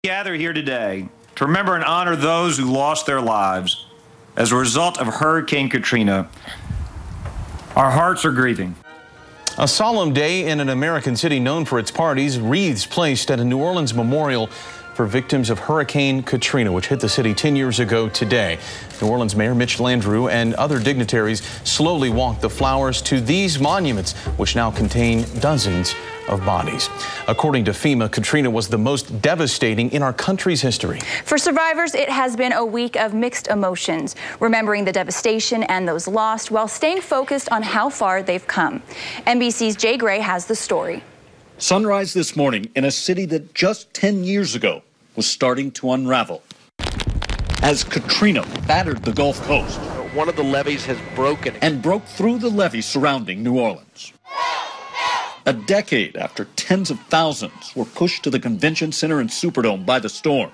Gather here today to remember and honor those who lost their lives as a result of Hurricane Katrina. Our hearts are grieving. A solemn day in an American city known for its parties, wreaths placed at a New Orleans memorial for victims of Hurricane Katrina, which hit the city 10 years ago today. New Orleans Mayor Mitch Landrieu and other dignitaries slowly walked the flowers to these monuments, which now contain dozens of bodies. According to FEMA, Katrina was the most devastating in our country's history. For survivors, it has been a week of mixed emotions, remembering the devastation and those lost while staying focused on how far they've come. NBC's Jay Gray has the story. Sunrise this morning in a city that just 10 years ago was starting to unravel as Katrina battered the Gulf Coast. One of the levees has broken and broke through the levee surrounding New Orleans. A decade after tens of thousands were pushed to the convention center and Superdome by the storm.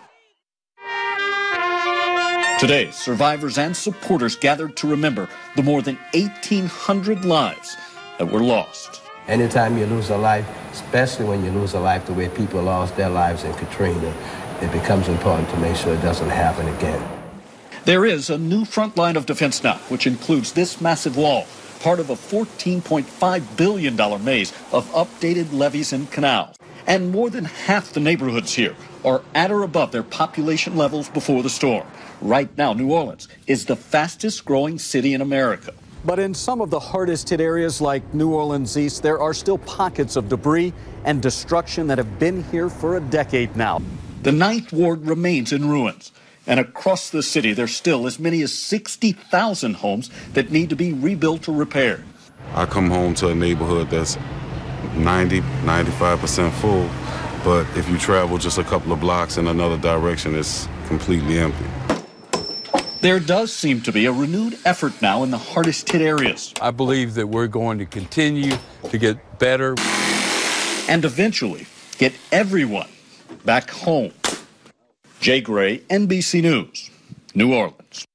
Today, survivors and supporters gathered to remember the more than 1,800 lives that were lost. Anytime you lose a life, especially when you lose a life the way people lost their lives in Katrina, it becomes important to make sure it doesn't happen again. There is a new front line of defense now, which includes this massive wall, part of a $14.5 billion maze of updated levees and canals. And more than half the neighborhoods here are at or above their population levels before the storm. Right now, New Orleans is the fastest growing city in America. But in some of the hardest hit areas like New Orleans East, there are still pockets of debris and destruction that have been here for a decade now. The 9th Ward remains in ruins. And across the city, there's still as many as 60,000 homes that need to be rebuilt or repaired. I come home to a neighborhood that's 95% full, but if you travel just a couple of blocks in another direction, it's completely empty. There does seem to be a renewed effort now in the hardest hit areas. I believe that we're going to continue to get better. And eventually get everyone back home. Jay Gray, NBC News, New Orleans.